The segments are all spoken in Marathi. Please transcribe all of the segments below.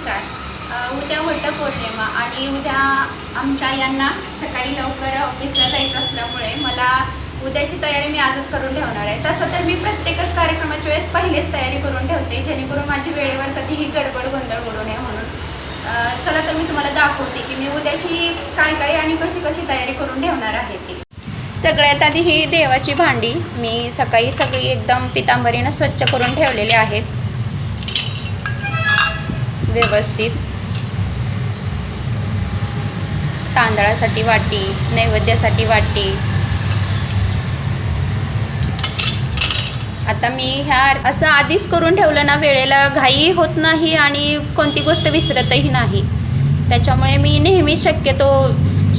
नमस्कार। उद्या वटपौर्णिमा आणि उद्या आमच्या यांना सकाळी लवकर ऑफिसला जायचं असल्यामुळे मला उद्याची तयारी मी आजच करून ठेवणार आहे। तसं तर मी प्रत्येकच कार्यक्रमाच्या वेळेस पहिलेच तयारी करून ठेवते, जेणेकरून माझी वेळेवर कधीही गडबड गोंधळ करू नये म्हणून। चला तर मी तुम्हाला दाखवते की मी उद्याची काय काय आणि कशी कशी तयारी करून ठेवणार आहे ती। सगळ्यात आधी ही देवाची भांडी मी सकाळी सगळी एकदम पितांबरीनं स्वच्छ करून ठेवलेली आहेत व्यवस्थित। तांदळासाठी वाटी, नैवेद्यासाठी वाटी। आता मी ह्या असं आधीच करून ठेवलं ना, वेळेला घाई होत नाही आणि कोणती गोष्ट विसरतही नाही। त्याच्यामुळे मी नेहमी शक्यतो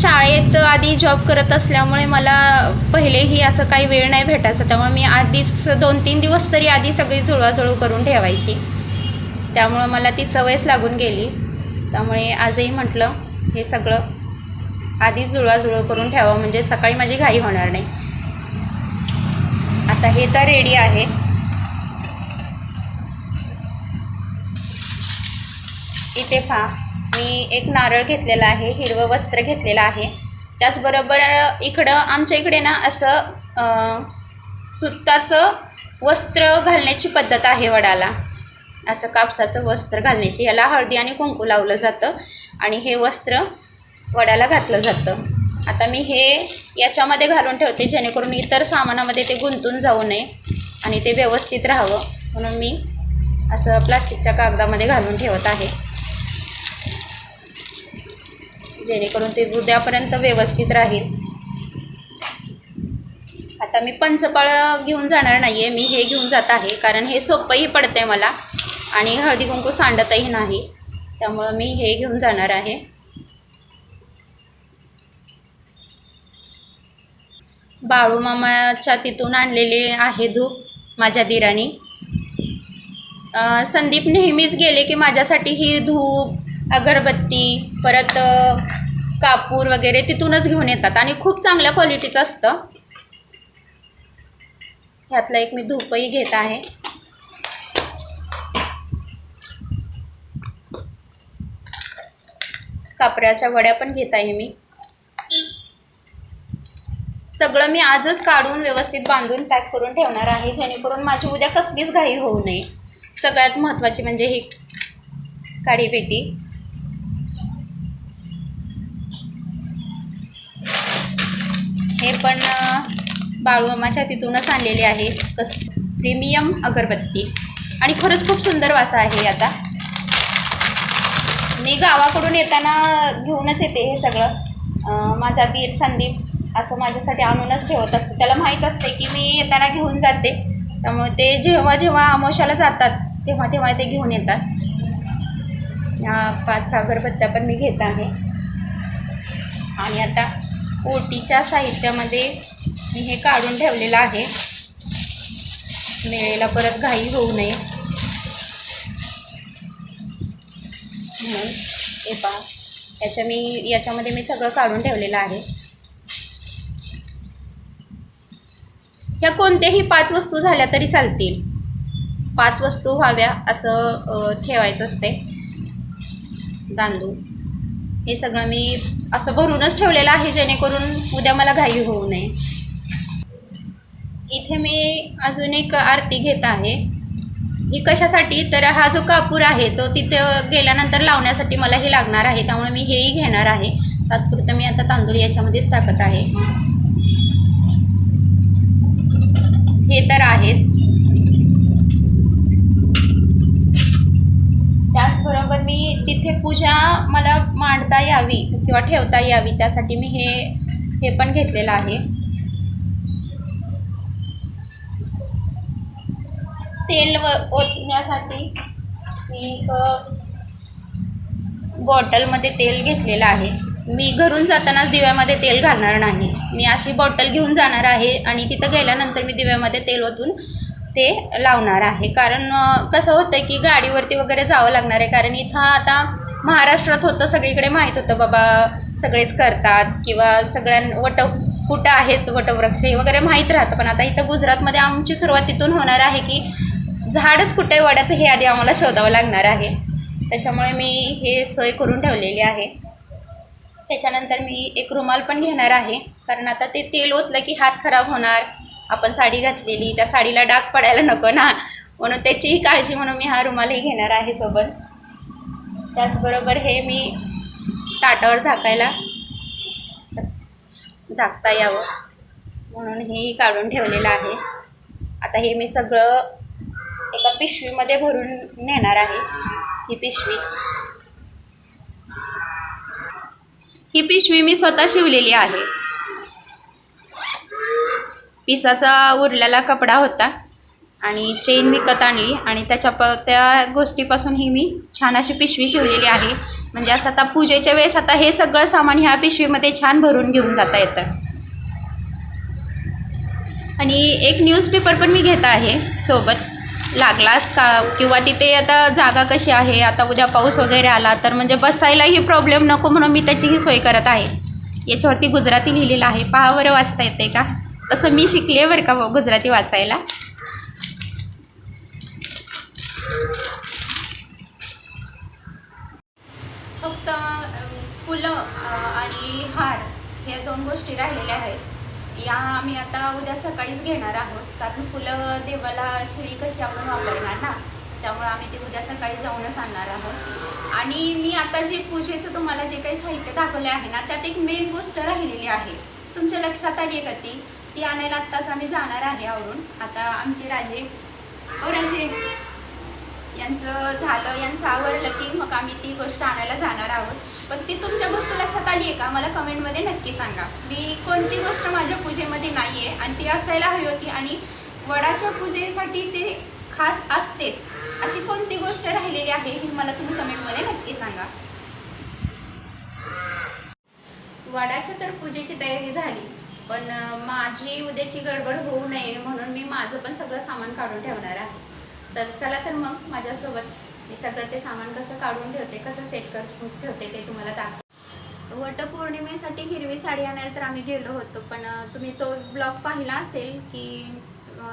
शाळेत आधी जॉब करत असल्यामुळे मला पहिलेही असं काही वेळ नाही भेटायचा, त्यामुळे मी आधीच 2-3 दिवस तरी आधी सगळी जुळवाजुळव करून ठेवायची। त्यामुळं मला ती सवयच लागून गेली। त्यामुळे आजही म्हटलं हे सगळं आधीच जुळवाजुळव करून ठेवावं, म्हणजे सकाळी माझी घाई होणार नाही। आता हे तर रेडी आहे। इथे पहा, मी एक नारळ घेतलेला आहे, हिरवं वस्त्र घेतलेलं आहे। त्याचबरोबर इकडं आमच्या इकडे ना असं सुताचं वस्त्र घालण्याची पद्धत आहे वडाला। असं कापसाचं वस्त्र घालण्याची, याला हळदी आणि कुंकू लावलं जातं आणि हे वस्त्र वडाला घातलं जातं। आता मी हे याच्यामध्ये घालून ठेवते, जेणेकरून इतर सामानामध्ये ते गुंतून जाऊ नये आणि ते व्यवस्थित राहावं, म्हणून मी असं प्लास्टिकच्या कागदामध्ये घालून ठेवत आहे, जेणेकरून ते उद्यापर्यंत व्यवस्थित राहील। आता मी पंचपाळ घेऊन जाणार नाही आहे, मी हे घेऊन जात आहे, कारण हे सोपंही पडते मला आणि हळदी कुंकू सांडतही नाही, त्यामुळं मी हे घेऊन जाणार आहे। बाळूमामाच्या तिथून आणलेले आहे धूप माझ्या दिरानी। संदीप नेहमीच गेले की माझ्यासाठी ही धूप, अगरबत्ती, परत कापूर वगैरे तिथूनच घेऊन येतात आणि खूप चांगल्या क्वालिटीचं असतं। ह्यातलं एक मी धूपही घेत आहे। कापराच्या वड्या पण घेत आहे मी। सगळं मी आजच काढून व्यवस्थित बांधून पॅक करून ठेवणार आहे, जेणेकरून माझी उद्या कसलीच घाई होऊ नये। सगळ्यात महत्त्वाची म्हणजे ही काडी पेटी। हे पण बाळूमामाच्या तिथूनच आणलेले आहे, प्रीमियम अगरबत्ती आणि खरंच खूप सुंदर वास आहे याचा। मी गावाकडून येताना घेऊनच येते हे सगळं। माझा दीर संदीप असं माझ्यासाठी आणूनच ठेवत असतो, त्याला माहीत असते की मी येताना घेऊन जाते, त्यामुळे ते जेव्हा जेव्हा आमोशाला जातात तेव्हा तेव्हा ते घेऊन येतात। ह्या 5 अगरबत्त्या पण मी घेत आहे। आणि आता ओटीच्या साहित्यामध्ये मी हे काढून ठेवलेलं आहे, वेळेला परत घाई होऊ नये म्हणून। हे पहा, याच्यामध्ये मी सगळं काढून ठेवलेलं आहे। ह्या कोणत्याही 5 वस्तू झाल्या तरी चालतील, 5 वस्तू व्हाव्या असं ठेवायचं असते तांदूळ। हे सगळं मी असं भरूनच ठेवलेलं आहे, जेणेकरून उद्या मला घाई होऊ नये। इथे मी अजून एक आरती घेत आहे। ही कशासाठी, तर हा जो कापूर आहे तो तिथे गेल्यानंतर लावण्यासाठी मला हे लागणार आहे, त्यामुळे मी हेही घेणार आहे। तात्पुरतं मी आता तांदूळ याच्यामध्येच टाकत आहे। हे तर आहेच, त्याचबरोबर मी तिथे पूजा मला मांडता यावी किंवा ठेवता यावी, त्यासाठी मी हे पण घेतलेलं आहे। तेल ओतण्यासाठी मी बॉटलमध्ये तेल घेतलेलं आहे। मी घरून जातानाच दिव्यामध्ये तेल घालणार नाही, मी अशी बॉटल घेऊन जाणार आहे आणि तिथं गेल्यानंतर मी दिव्यामध्ये तेल ओतून ते लावणार आहे। कारण कसं होतं आहे की गाडीवरती वगैरे जावं लागणार आहे, कारण इथं आता महाराष्ट्रात होतं सगळीकडे माहीत होतं बाबा सगळेच करतात किंवा कुठं आहेत वटवृक्ष हे वगैरे माहीत राहतं, पण आता इथं गुजरातमध्ये आमची सुरुवात तिथून होणार आहे की झाडच कुठे वडाचं हे आधी आम्हाला शोधावं लागणार आहे। त्याच्यामुळे मी हे सोय करून ठेवलेली आहे. त्याच्यानंतर मी एक रुमाल पण घेणार आहे, कारण आता ते तेल ओतलं की हात खराब होणार. आपण साडी घातलेली, त्या साडीला डाग पडायला नको ना, म्हणून त्याचीही काळजी म्हणून मी हा रुमालही घेणार आहे सोबत. त्याचबरोबर हे मी ताटावर झाकता यावं म्हणून हे काढून ठेवलेलं आहे. आता हे मी सगळं एका पिशवीमध्ये भरून नेणार आहे. ही पिशवी मी स्वतः शिवलेली आहे. पिसाचा उरलेला कपडा होता आणि चेन विकत आणली आणि त्या गोष्टीपासून ही मी छान अशी पिशवी शिवलेली आहे. म्हणजे असं आता पूजेच्या वेळेस आता हे सगळं सामान ह्या पिशवीमध्ये छान भरून घेऊन जाता येतं. आणि एक न्यूजपेपर पण मी घेत आहे सोबत, लागलास का किंवा तिथे आता जागा कशी आहे, आता उद्या पाऊस वगैरे आला तर म्हणजे बसायलाही प्रॉब्लेम नको म्हणून मी त्याचीही सोय करत आहे. याच्यावरती गुजराती लिहिलेलं आहे, पहा बरं वाचता येते का. तसं मी शिकले बरं का गुजराती वाचायला. फक्त फुलं आणि हार या 2 गोष्टी राहिलेल्या आहेत. या आम्ही आता उद्या सकाळीच घेणार आहोत, कारण फुलं देवाला शिळी कशी आपण वापरणार ना, त्यामुळे आम्ही ते उद्या सकाळी जाऊनच आणणार आहोत. आणि मी आता जे पूजेचं तुम्हाला जे काही साहित्य दाखवले आहे ना, त्यात एक मेन गोष्ट राहिलेली आहे. तुमच्या लक्षात आली आहे का ती आणायला आत्ताच आम्ही जाणार आहे आवरून. आता आमचे राजे यांचं आवरलं की मग आम्ही ती गोष्ट आणायला जाणार आहोत. पण ती तुमच्या गोष्ट लक्षात आली आहे का, मला कमेंटमध्ये नक्की सांगा. मी कोणती गोष्ट माझ्या पूजेमध्ये नाही आहे आणि ती असायला हवी होती, आणि वडाच्या पूजेसाठी ते खास असतेच, अशी कोणती गोष्ट राहिलेली आहे ही मला तुम्ही कमेंटमध्ये नक्की सांगा. वडाच्या तर पूजेची तयारी झाली, पण माझी उद्याची गडबड होऊ नये म्हणून मी माझं पण सगळं सामान काढून ठेवणार आहे. तर चला तर मग माझ्यासोबत मी सगळं ते सामान कसं काढून ठेवते, कसं सेट करून ठेवते ते तुम्हाला दाखवते. वटपौर्णिमेसाठी हिरवी साडी आणायला तर आम्ही गेलो होतो, पण तुम्ही तो ब्लॉग पाहिला असेल की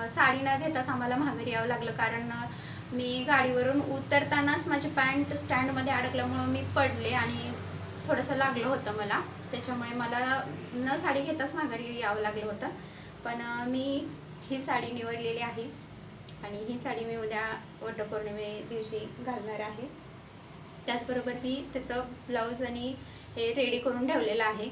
साडी न घेताच आम्हाला माघारी यावं लागलं, कारण मी गाडीवरून उतरतानाच माझी पॅन्ट स्टँडमध्ये अडकल्यामुळं मी पडले आणि थोडंसं लागलं होतं मला. त्याच्यामुळे मला न साडी घेताच माघारी यावं लागलं होतं. पण मी ही साडी निवडलेली आहे आणि ही साडी मी उद्या वटपौर्णिमे दिवशी घालणार आहे. त्याचबरोबर मी त्याचं ब्लाऊज आणि हे रेडी करून ठेवलेलं आहे,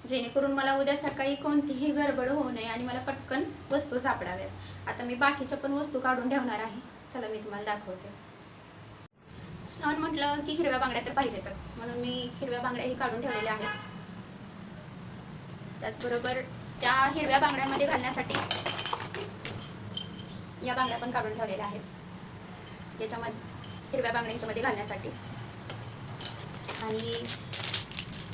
जेणेकरून मला उद्या सकाळी कोणतीही गडबड होऊ नये आणि मला पटकन वस्तू सापडाव्यात. आता मी बाकीच्या पण वस्तू काढून ठेवणार आहे. चला मी तुम्हाला दाखवते. सण म्हटलं की हिरव्या बांगड्या तर पाहिजेतच, म्हणून मी हिरव्या बांगड्याही काढून ठेवलेल्या आहेत. त्याचबरोबर त्या हिरव्या बांगड्यांमध्ये घालण्यासाठी या बांगड्या पण काढून ठेवलेल्या आहेत, याच्यामध्ये हिरव्या बांगड्यांच्यामध्ये घालण्यासाठी. आणि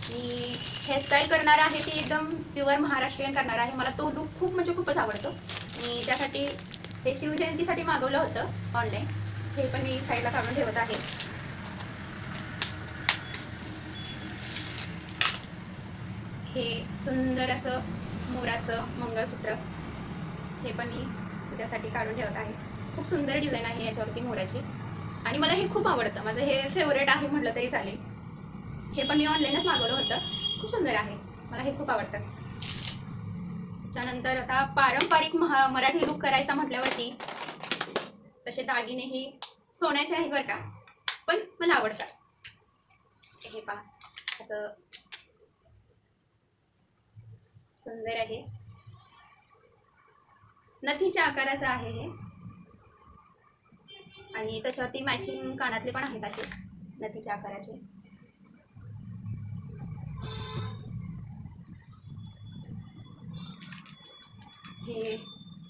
मी हेअरस्टाईल करणार आहे ती एकदम प्युअर महाराष्ट्रीयन करणार आहे. मला तो लूक खूप म्हणजे खूपच आवडतो. मी त्यासाठी हे शिवजयंतीसाठी मागवलं होतं ऑनलाईन, हे पण मी साईडला काढून ठेवत आहे. हे सुंदर असं मोराचं मंगळसूत्र, हे पण मी त्यासाठी काढून ठेवत आहे. खूप सुंदर डिझाईन आहे याच्यावरती मोराची आणि मला हे खूप आवडतं. माझं हे फेवरेट आहे म्हटलं तरी चालेल. हे पण मी ऑनलाईनच मागवलं होतं, खूप सुंदर आहे, मला हे खूप आवडतं. त्याच्यानंतर आता पारंपरिक मराठी लूक करायचा म्हटल्यावरती तसे दागिनेही सोन्याचे आहेत बरं का, पण मला आवडतात. हे पहा असं सुंदर आहे, नथीच्या आकाराचं आहे हे, आणि त्याच्यावरती मॅचिंग कानातले पण आहेत असे नथीच्या आकाराचे. हे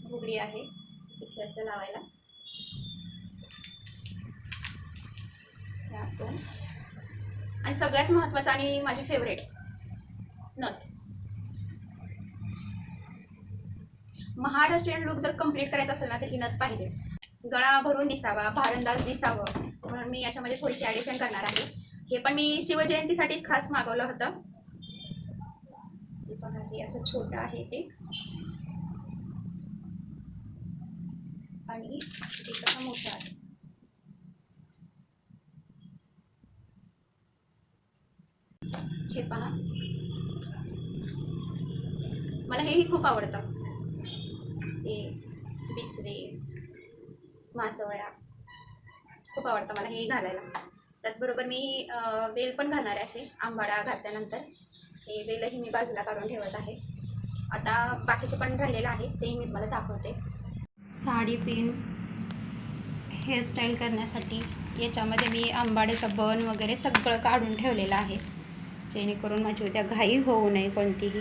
बुगडी आहे इथे असं लावायला. आणि सगळ्यात महत्त्वाचं आणि माझी फेवरेट नथ. महाराष्ट्रीयन लुक जर कंप्लीट करायचा असेल ना तर ही नथ पाहिजे. गळा भरून दिसावा, भारंदाज दिसावं म्हणून मी याच्यामध्ये थोडीशी ॲडिशन करणार आहे. हे पण मी शिवजयंतीसाठीच खास मागवलं होतं. हे पण आहे असं छोटं आहे ते, आणि ते कसं मोठं आहे. हे पहा, मला हेही खूप आवडतं. हे बिचवे, मासवळ्या खूप आवडतं मला हे घालायला. त्याचबरोबर मी वेल पण घालणार आहे. असे आंबाडा घातल्यानंतर हे वेलही मी बाजूला काढून ठेवत आहे. आता बाकीचं पण राहिलेलं आहे, तेही मी तुम्हाला दाखवते. साडी पिन हेअरस्टाईल करण्यासाठी याच्यामध्ये मी आंबाड्याचं बन वगैरे सगळं काढून ठेवलेलं आहे, जेणेकरून माझी उद्या घाई होऊ नये कोणतीही.